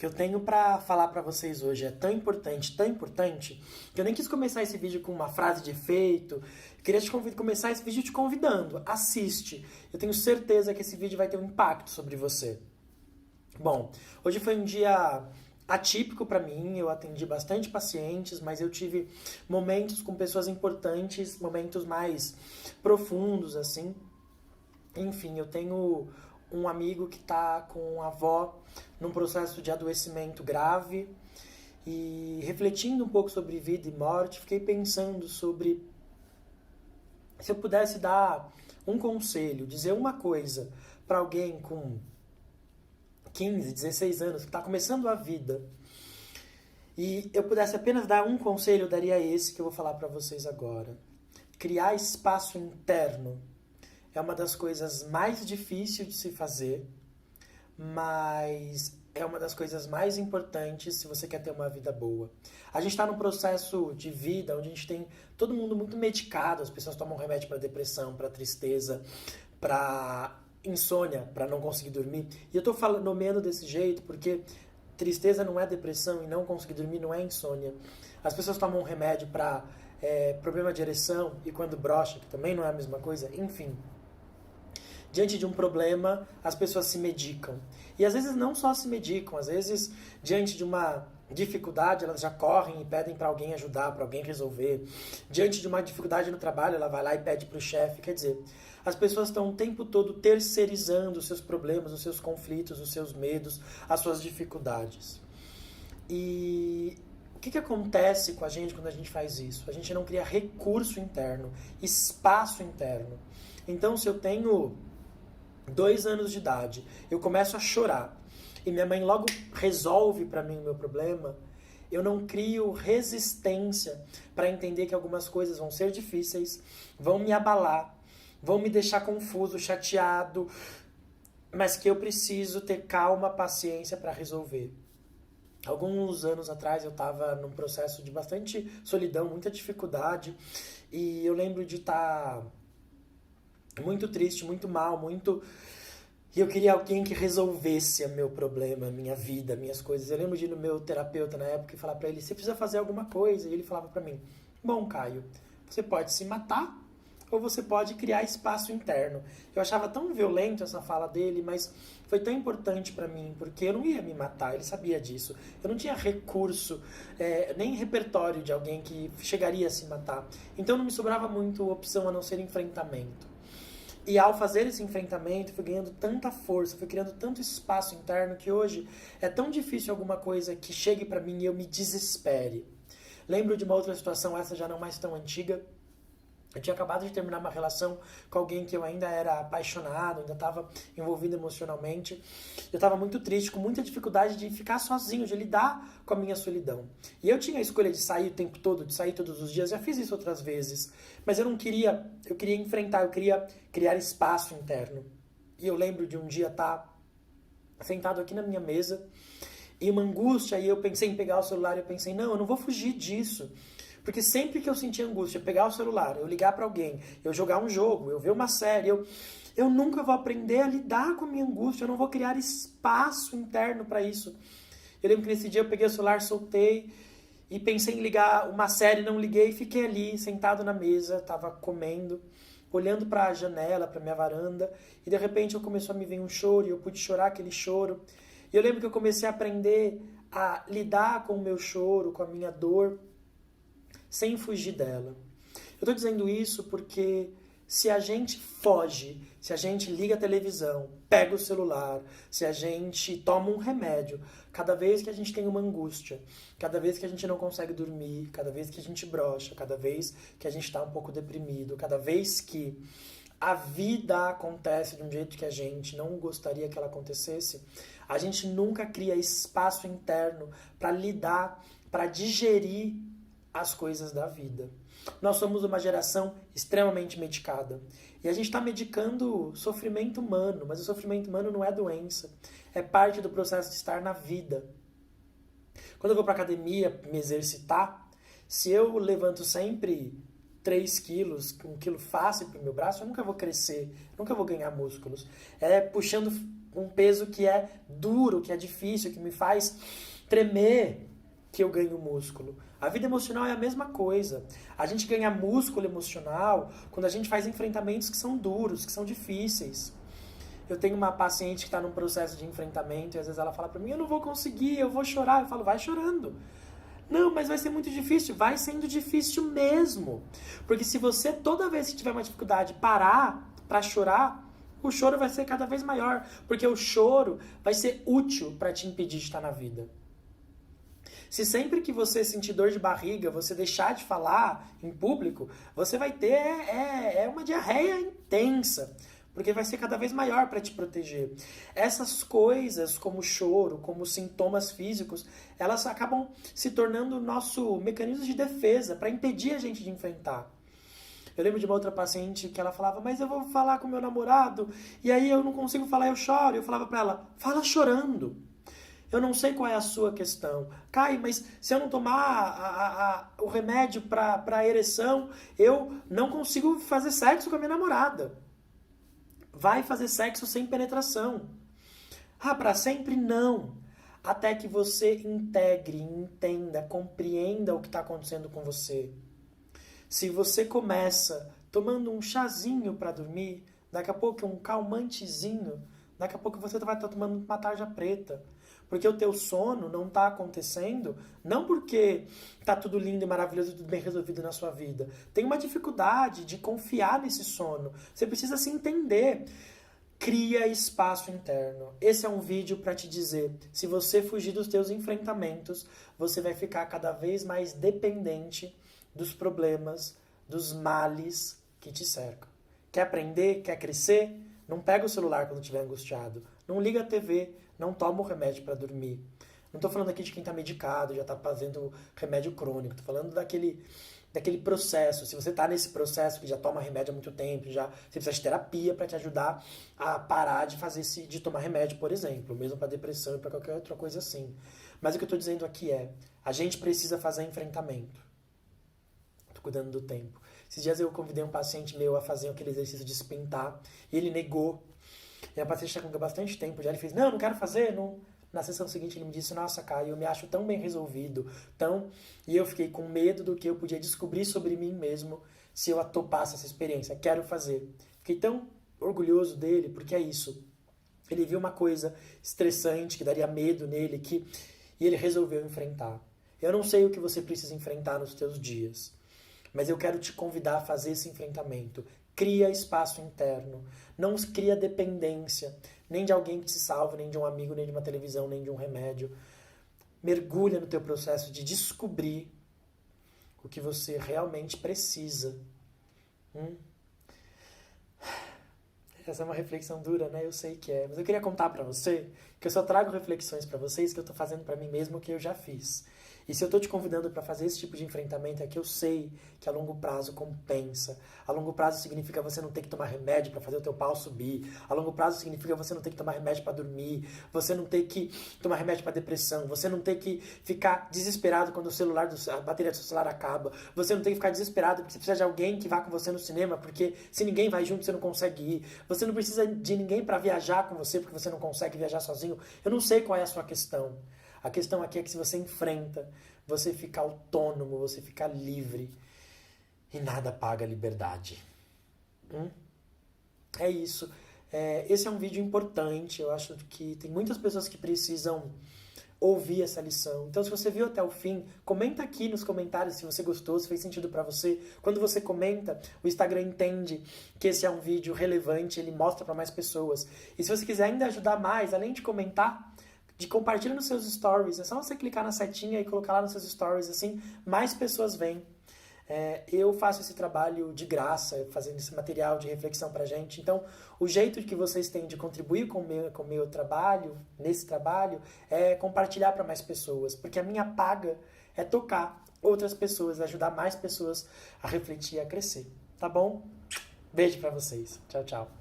que eu tenho pra falar pra vocês hoje é tão importante, que eu nem quis começar esse vídeo com uma frase de efeito. Eu queria começar esse vídeo te convidando. Assiste. Eu tenho certeza que esse vídeo vai ter um impacto sobre você. Bom, hoje foi um dia atípico pra mim, eu atendi bastante pacientes, mas eu tive momentos com pessoas importantes, momentos mais profundos, assim. Enfim, eu tenho um amigo que tá com a avó num processo de adoecimento grave e refletindo um pouco sobre vida e morte, fiquei pensando sobre se eu pudesse dar um conselho, dizer uma coisa para alguém com 15, 16 anos, que está começando a vida, e eu pudesse apenas dar um conselho, eu daria esse que eu vou falar para vocês agora. Criar espaço interno é uma das coisas mais difíceis de se fazer, mas é uma das coisas mais importantes se você quer ter uma vida boa. A gente está num processo de vida onde a gente tem todo mundo muito medicado, as pessoas tomam remédio para depressão, para tristeza, para insônia, para não conseguir dormir. E eu tô nomeando desse jeito porque tristeza não é depressão e não conseguir dormir não é insônia. As pessoas tomam remédio para problema de ereção e quando brocha, que também não é a mesma coisa, enfim. Diante de um problema, as pessoas se medicam. E às vezes não só se medicam, às vezes diante de uma dificuldade, elas já correm e pedem para alguém ajudar, para alguém resolver. Diante de uma dificuldade no trabalho, ela vai lá e pede para o chefe. Quer dizer, as pessoas estão o tempo todo terceirizando os seus problemas, os seus conflitos, os seus medos, as suas dificuldades. E o que acontece com a gente quando a gente faz isso? A gente não cria recurso interno, espaço interno. Então, se eu tenho 2 anos de idade, eu começo a chorar e minha mãe logo resolve para mim o meu problema, eu não crio resistência para entender que algumas coisas vão ser difíceis, vão me abalar, vão me deixar confuso, chateado, mas que eu preciso ter calma, paciência para resolver. Alguns anos atrás eu estava num processo de bastante solidão, muita dificuldade, e eu lembro de estar muito triste, muito mal, e eu queria alguém que resolvesse o meu problema, a minha vida, minhas coisas. Eu lembro de ir no meu terapeuta na época e falar pra ele, você precisa fazer alguma coisa. E ele falava pra mim, bom, Caio, você pode se matar ou você pode criar espaço interno. Eu achava tão violento essa fala dele, mas foi tão importante pra mim, porque eu não ia me matar, ele sabia disso. Eu não tinha recurso, nem repertório de alguém que chegaria a se matar. Então não me sobrava muito opção a não ser enfrentamento. E ao fazer esse enfrentamento, fui ganhando tanta força, fui criando tanto espaço interno que hoje é tão difícil alguma coisa que chegue pra mim e eu me desespere. Lembro de uma outra situação, essa já não mais tão antiga. Eu tinha acabado de terminar uma relação com alguém que eu ainda era apaixonado, ainda estava envolvido emocionalmente. Eu estava muito triste, com muita dificuldade de ficar sozinho, de lidar com a minha solidão. E eu tinha a escolha de sair o tempo todo, de sair todos os dias, já fiz isso outras vezes. Mas eu não queria, eu queria enfrentar, eu queria criar espaço interno. E eu lembro de um dia estar sentado aqui na minha mesa, e uma angústia, e eu pensei em pegar o celular, e eu pensei, não, eu não vou fugir disso. Porque sempre que eu sentia angústia, pegar o celular, eu ligar pra alguém, eu jogar um jogo, eu ver uma série, eu nunca vou aprender a lidar com a minha angústia, eu não vou criar espaço interno pra isso. Eu lembro que nesse dia eu peguei o celular, soltei e pensei em ligar uma série, não liguei, fiquei ali, sentado na mesa, tava comendo, olhando pra janela, pra minha varanda, e de repente começou a me vir um choro, e eu pude chorar aquele choro. E eu lembro que eu comecei a aprender a lidar com o meu choro, com a minha dor, sem fugir dela. Eu tô dizendo isso porque se a gente foge, se a gente liga a televisão, pega o celular, se a gente toma um remédio, cada vez que a gente tem uma angústia, cada vez que a gente não consegue dormir, cada vez que a gente brocha, cada vez que a gente está um pouco deprimido, cada vez que a vida acontece de um jeito que a gente não gostaria que ela acontecesse, a gente nunca cria espaço interno para lidar, para digerir as coisas da vida. Nós somos uma geração extremamente medicada. E a gente está medicando sofrimento humano, mas o sofrimento humano não é doença. É parte do processo de estar na vida. Quando eu vou para academia me exercitar, se eu levanto sempre 3 quilos, 1 quilo fácil para o meu braço, eu nunca vou crescer, nunca vou ganhar músculos. É puxando um peso que é duro, que é difícil, que me faz tremer, que eu ganho músculo. A vida emocional é a mesma coisa. A gente ganha músculo emocional quando a gente faz enfrentamentos que são duros, que são difíceis. Eu tenho uma paciente que está num processo de enfrentamento e às vezes ela fala para mim, eu não vou conseguir, eu vou chorar. Eu falo, vai chorando. Não, mas vai ser muito difícil. Vai sendo difícil mesmo. Porque se você, toda vez que tiver uma dificuldade, parar para chorar, o choro vai ser cada vez maior. Porque o choro vai ser útil para te impedir de estar na vida. Se sempre que você sentir dor de barriga, você deixar de falar em público, você vai ter uma diarreia intensa, porque vai ser cada vez maior para te proteger. Essas coisas, como choro, como sintomas físicos, elas acabam se tornando o nosso mecanismo de defesa para impedir a gente de enfrentar. Eu lembro de uma outra paciente que ela falava, mas eu vou falar com meu namorado, e aí eu não consigo falar, eu choro. Eu falava para ela, fala chorando. Eu não sei qual é a sua questão. Kai, mas se eu não tomar o remédio para ereção, eu não consigo fazer sexo com a minha namorada. Vai fazer sexo sem penetração. Ah, para sempre? Não. Até que você integre, entenda, compreenda o que está acontecendo com você. Se você começa tomando um chazinho para dormir, daqui a pouco um calmantezinho, daqui a pouco você vai estar tomando uma tarja preta. Porque o teu sono não está acontecendo, não porque está tudo lindo e maravilhoso e tudo bem resolvido na sua vida. Tem uma dificuldade de confiar nesse sono. Você precisa se entender. Cria espaço interno. Esse é um vídeo para te dizer, se você fugir dos teus enfrentamentos, você vai ficar cada vez mais dependente dos problemas, dos males que te cercam. Quer aprender? Quer crescer? Não pega o celular quando estiver angustiado. Não liga a TV. Não toma o remédio para dormir. Não estou falando aqui de quem está medicado, já está fazendo remédio crônico. Estou falando daquele processo. Se você está nesse processo que já toma remédio há muito tempo, você precisa de terapia para te ajudar a parar de tomar remédio, por exemplo. Mesmo para depressão e para qualquer outra coisa assim. Mas o que eu estou dizendo aqui é, a gente precisa fazer enfrentamento. Estou cuidando do tempo. Esses dias eu convidei um paciente meu a fazer aquele exercício de se pintar e ele negou. E a paciente está com bastante tempo já. Ele fez, não quero fazer. Não. Na sessão seguinte ele me disse, nossa, Caio, eu me acho tão bem resolvido. E eu fiquei com medo do que eu podia descobrir sobre mim mesmo se eu topasse essa experiência. Quero fazer. Fiquei tão orgulhoso dele, porque é isso. Ele viu uma coisa estressante, que daria medo nele, e ele resolveu enfrentar. Eu não sei o que você precisa enfrentar nos teus dias, mas eu quero te convidar a fazer esse enfrentamento. Cria espaço interno. Não cria dependência, nem de alguém que te salve, nem de um amigo, nem de uma televisão, nem de um remédio. Mergulha no teu processo de descobrir o que você realmente precisa. Essa é uma reflexão dura, né? Eu sei que é. Mas eu queria contar pra você que eu só trago reflexões pra vocês que eu tô fazendo pra mim mesmo, que eu já fiz. E se eu estou te convidando para fazer esse tipo de enfrentamento, é que eu sei que a longo prazo compensa. A longo prazo significa você não ter que tomar remédio para fazer o teu pau subir. A longo prazo significa você não ter que tomar remédio para dormir. Você não ter que tomar remédio para depressão. Você não ter que ficar desesperado quando a bateria do seu celular acaba. Você não tem que ficar desesperado porque você precisa de alguém que vá com você no cinema, porque se ninguém vai junto, você não consegue ir. Você não precisa de ninguém para viajar com você, porque você não consegue viajar sozinho. Eu não sei qual é a sua questão. A questão aqui é que se você enfrenta, você fica autônomo, você fica livre. E nada paga a liberdade. É isso. Esse é um vídeo importante. Eu acho que tem muitas pessoas que precisam ouvir essa lição. Então, se você viu até o fim, comenta aqui nos comentários se você gostou, se fez sentido pra você. Quando você comenta, o Instagram entende que esse é um vídeo relevante, ele mostra pra mais pessoas. E se você quiser ainda ajudar mais, além de comentar, de compartilhar nos seus stories, é só você clicar na setinha e colocar lá nos seus stories, assim, mais pessoas vêm. Eu faço esse trabalho de graça, fazendo esse material de reflexão pra gente. Então, o jeito que vocês têm de contribuir com o meu trabalho, nesse trabalho, é compartilhar para mais pessoas. Porque a minha paga é tocar outras pessoas, ajudar mais pessoas a refletir e a crescer. Tá bom? Beijo pra vocês. Tchau, tchau.